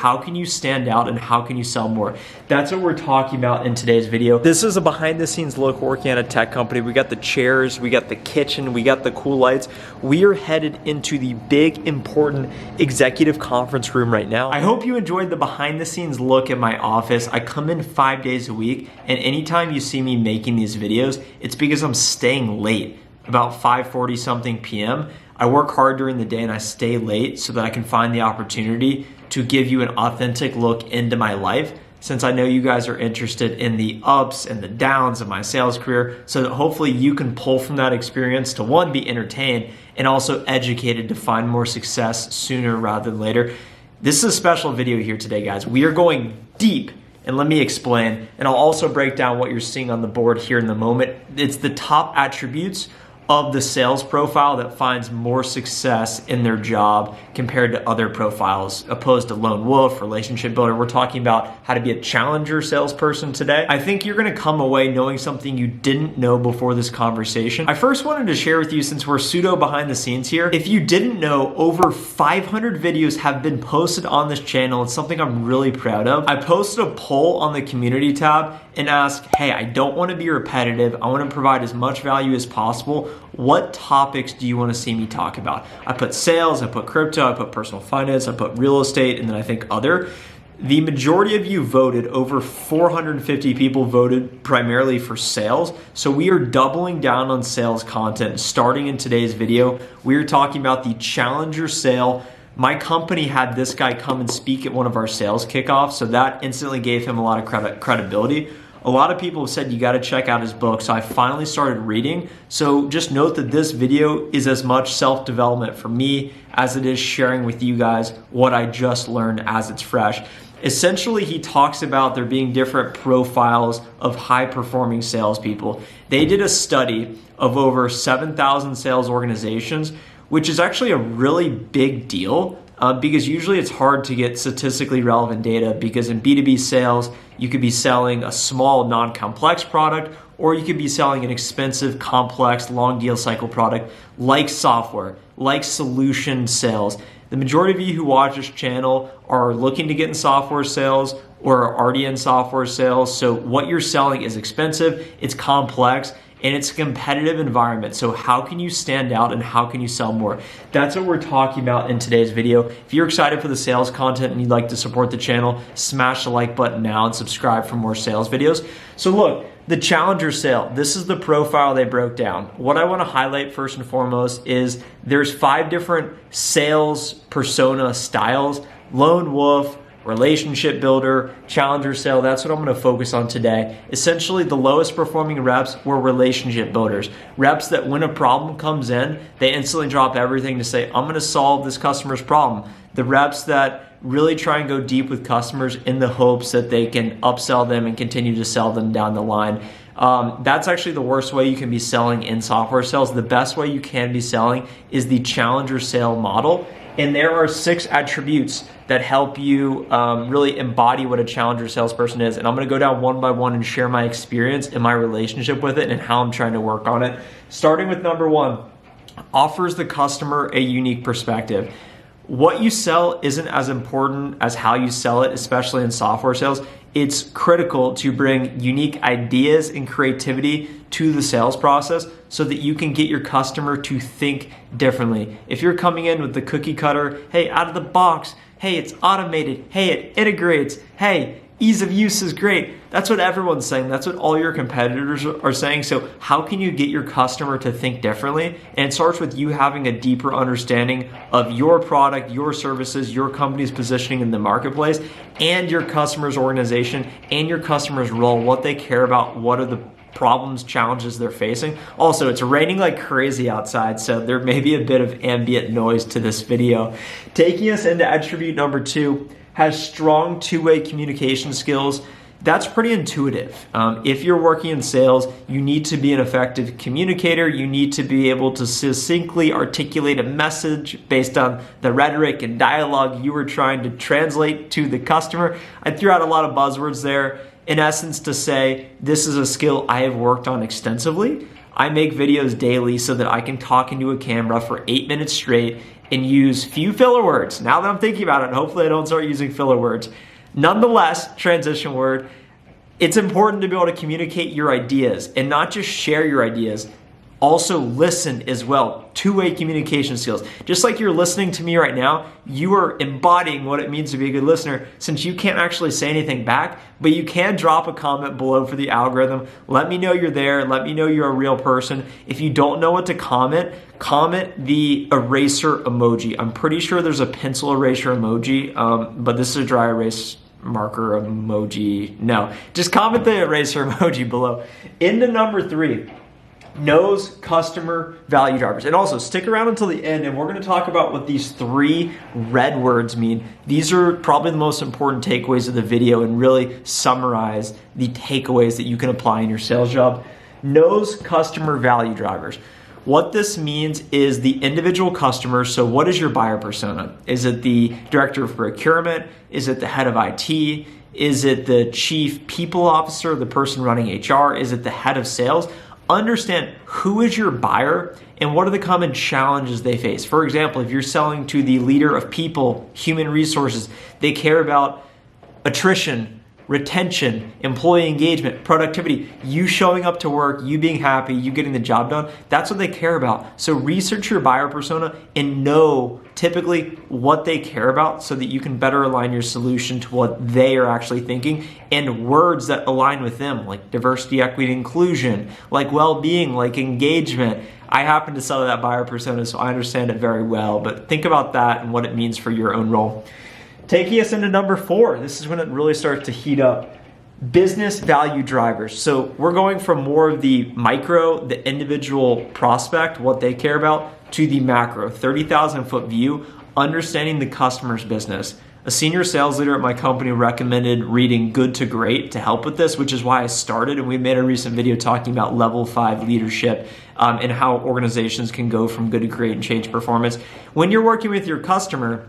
How can you stand out and how can you sell more? That's what we're talking about in today's video. This is a behind the scenes look working at a tech company. We got the chairs, we got the kitchen, we got the cool lights. We are headed into the big, important executive conference room right now. I hope you enjoyed the behind the scenes look at my office. I come in 5 days a week, and anytime you see me making these videos, it's because I'm staying late, about 5:40 something p.m. I work hard during the day and I stay late so that I can find the opportunity to give you an authentic look into my life, since I know you guys are interested in the ups and the downs of my sales career, so that hopefully you can pull from that experience to, one, be entertained and also educated to find more success sooner rather than later. This is a special video here today, guys. We are going deep, and let me explain, and I'll also break down what you're seeing on the board here in the moment. It's the top attributes of the sales profile that finds more success in their job compared to other profiles, opposed to lone wolf, relationship builder. We're talking about how to be a challenger salesperson today. I think you're gonna come away knowing something you didn't know before this conversation. I first wanted to share with you, since we're pseudo behind the scenes here, if you didn't know, over 500 videos have been posted on this channel. It's something I'm really proud of. I posted a poll on the community tab and asked, hey, I don't wanna be repetitive. I wanna provide as much value as possible. What topics do you want to see me talk about? I put sales, I put crypto, I put personal finance, I put real estate, and then I think other. The majority of you voted, over 450 people voted primarily for sales. So we are doubling down on sales content starting in today's video. We are talking about the challenger sale. My company had this guy come and speak at one of our sales kickoffs, so that instantly gave him a lot of credibility. A lot of people have said you got to check out his book, so I finally started reading. So just note that this video is as much self-development for me as it is sharing with you guys what I just learned as it's fresh. Essentially, he talks about there being different profiles of high-performing salespeople. They did a study of over 7,000 sales organizations, which is actually a really big deal. Because usually it's hard to get statistically relevant data, because in B2B sales, you could be selling a small, non-complex product, or you could be selling an expensive, complex, long deal cycle product like software, like solution sales. The majority of you who watch this channel are looking to get in software sales or are already in software sales. So what you're selling is expensive, it's complex, and it's a competitive environment. So how can you stand out and how can you sell more? That's what we're talking about in today's video. If you're excited for the sales content and you'd like to support the channel, smash the like button now and subscribe for more sales videos. So look, the challenger sale, this is the profile they broke down. What I want to highlight first and foremost is there's 5 different sales persona styles: lone wolf, relationship builder, challenger sale. That's what I'm going to focus on today. Essentially, the lowest performing reps were relationship builders. Reps that when a problem comes in, they instantly drop everything to say, I'm going to solve this customer's problem. The reps that really try and go deep with customers in the hopes that they can upsell them and continue to sell them down the line. That's actually the worst way you can be selling in software sales. The best way you can be selling is the challenger sale model. And there are 6 attributes that help you really embody what a challenger salesperson is. And I'm going to go down one by one and share my experience and my relationship with it and how I'm trying to work on it. Starting with number 1, offers the customer a unique perspective. What you sell isn't as important as how you sell it, especially in software sales. It's critical to bring unique ideas and creativity to the sales process so that you can get your customer to think differently. If you're coming in with the cookie cutter, hey, out of the box, hey, it's automated, hey, it integrates, hey, ease of use is great. That's what everyone's saying. That's what all your competitors are saying. So how can you get your customer to think differently? And it starts with you having a deeper understanding of your product, your services, your company's positioning in the marketplace, and your customer's organization and your customer's role, what they care about, what are the problems, challenges they're facing. Also, it's raining like crazy outside, so there may be a bit of ambient noise to this video. Taking us into attribute number 2, has strong two-way communication skills. That's pretty intuitive. If you're working in sales, you need to be an effective communicator. You need to be able to succinctly articulate a message based on the rhetoric and dialogue you were trying to translate to the customer. I threw out a lot of buzzwords there, in essence, to say this is a skill I have worked on extensively. I make videos daily so that I can talk into a camera for 8 minutes straight and use few filler words. Now that I'm thinking about it, hopefully I don't start using filler words. Nonetheless, transition word, it's important to be able to communicate your ideas and not just share your ideas. Also listen as well. Two-way communication skills. Just like you're listening to me right now, you are embodying what it means to be a good listener, since you can't actually say anything back, but you can drop a comment below for the algorithm. Let me know you're there. Let me know you're a real person. If you don't know what to comment, comment the eraser emoji. I'm pretty sure there's a pencil eraser emoji, but this is a dry erase marker emoji. No, just comment the eraser emoji below. Into number 3. Knows customer value drivers. And also stick around until the end, and we're going to talk about what these 3 red words mean. These are probably the most important takeaways of the video and really summarize the takeaways that you can apply in your sales job. Knows customer value drivers. What this means is the individual customer. So what is your buyer persona? Is it the director of procurement? Is it the head of IT? Is it the chief people officer, the person running HR? Is it the head of sales? Understand who is your buyer and what are the common challenges they face. For example, if you're selling to the leader of people, human resources, they care about attrition, retention, employee engagement, productivity, you showing up to work, you being happy, you getting the job done. That's what they care about. So research your buyer persona and know typically what they care about so that you can better align your solution to what they are actually thinking, and words that align with them, like diversity, equity, inclusion, like well-being, like engagement. I happen to sell to that buyer persona, so I understand it very well, but think about that and what it means for your own role. Taking us into number 4, this is when it really starts to heat up. Business value drivers. So we're going from more of the micro, the individual prospect, what they care about, to the macro, 30,000 foot view, understanding the customer's business. A senior sales leader at my company recommended reading Good to Great to help with this, which is why I started, and we made a recent video talking about level 5 leadership and how organizations can go from good to great and change performance. When you're working with your customer,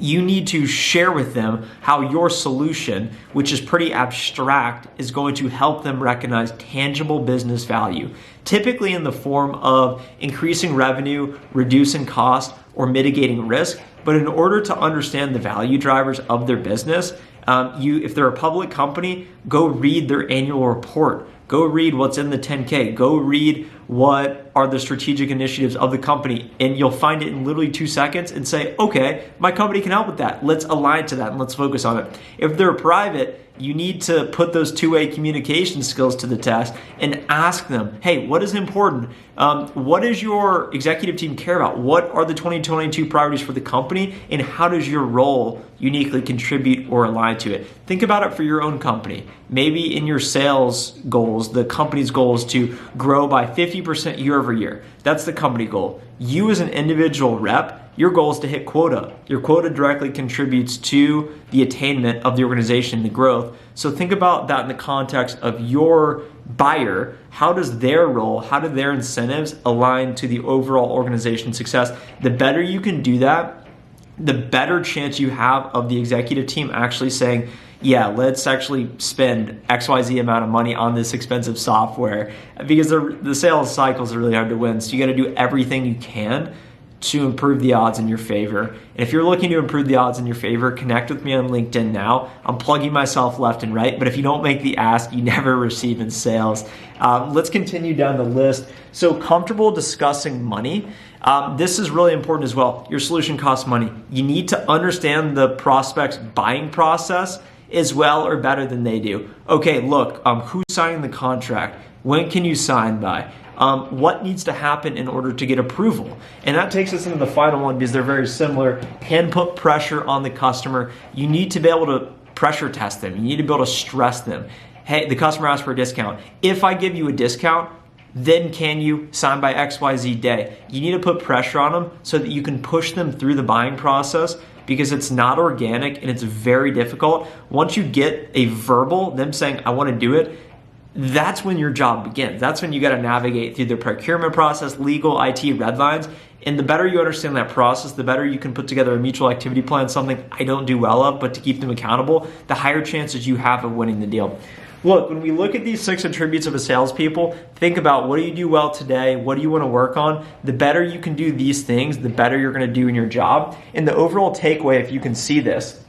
you need to share with them how your solution, which is pretty abstract, is going to help them recognize tangible business value, typically in the form of increasing revenue, reducing cost, or mitigating risk. But in order to understand the value drivers of their business, if they're a public company, go read their annual report. Go read what's in the 10K. Go read what are the strategic initiatives of the company, and you'll find it in literally 2 seconds and say, okay, my company can help with that. Let's align to that and let's focus on it. If they're private, you need to put those two-way communication skills to the test and ask them, hey, what is important? What does your executive team care about? What are the 2022 priorities for the company? And how does your role uniquely contribute or align to it? Think about it for your own company. Maybe in your sales goals, the company's goal is to grow by 50% year over year. That's the company goal. You as an individual rep, your goal is to hit quota. Your quota directly contributes to the attainment of the organization, the growth. So think about that in the context of your buyer. How does their role, how do their incentives align to the overall organization success? The better you can do that, the better chance you have of the executive team actually saying, yeah, let's actually spend XYZ amount of money on this expensive software, because the sales cycles are really hard to win. So you got to do everything you can to improve the odds in your favor. And if you're looking to improve the odds in your favor, connect with me on LinkedIn now. I'm plugging myself left and right, but if you don't make the ask, you never receive in sales. Let's continue down the list. So comfortable discussing money. This is really important as well. Your solution costs money. You need to understand the prospect's buying process as well or better than they do. Okay, look, who's signing the contract? When can you sign by? What needs to happen in order to get approval? And that takes us into the final one because they're very similar. Can put pressure on the customer. You need to be able to pressure test them. You need to be able to stress them. Hey, the customer asked for a discount. If I give you a discount, then can you sign by XYZ day? You need to put pressure on them so that you can push them through the buying process, because it's not organic and it's very difficult. Once you get a verbal, them saying, I want to do it, that's when your job begins. That's when you got to navigate through the procurement process, legal, IT, red lines. And the better you understand that process, the better you can put together a mutual activity plan, something I don't do well of, but to keep them accountable, the higher chances you have of winning the deal. Look, when we look at these 6 attributes of a salespeople, think about what do you do well today? What do you want to work on? The better you can do these things, the better you're going to do in your job. And the overall takeaway, if you can see this,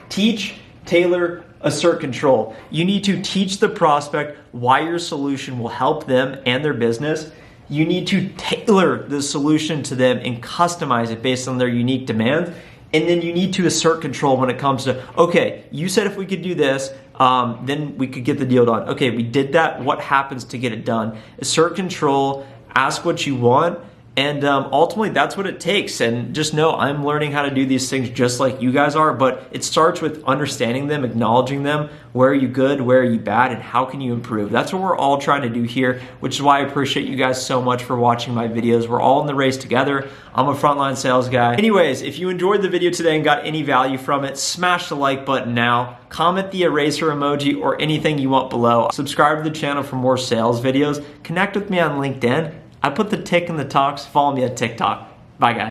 teach, tailor, assert control. You need to teach the prospect why your solution will help them and their business. You need to tailor the solution to them and customize it based on their unique demands. And then you need to assert control when it comes to, okay, you said if we could do this, then we could get the deal done. Okay, we did that. What happens to get it done? Assert control, ask what you want, and ultimately that's what it takes. And just know I'm learning how to do these things just like you guys are, but it starts with understanding them, acknowledging them. Where are you good? Where are you bad? And how can you improve? That's what we're all trying to do here, which is why I appreciate you guys so much for watching my videos. We're all in the race together. I'm a frontline sales guy. Anyways, if you enjoyed the video today and got any value from it, smash the like button now. Comment the eraser emoji or anything you want below. Subscribe to the channel for more sales videos. Connect with me on LinkedIn. I put the tick in the talks. Follow me on TikTok. Bye, guys.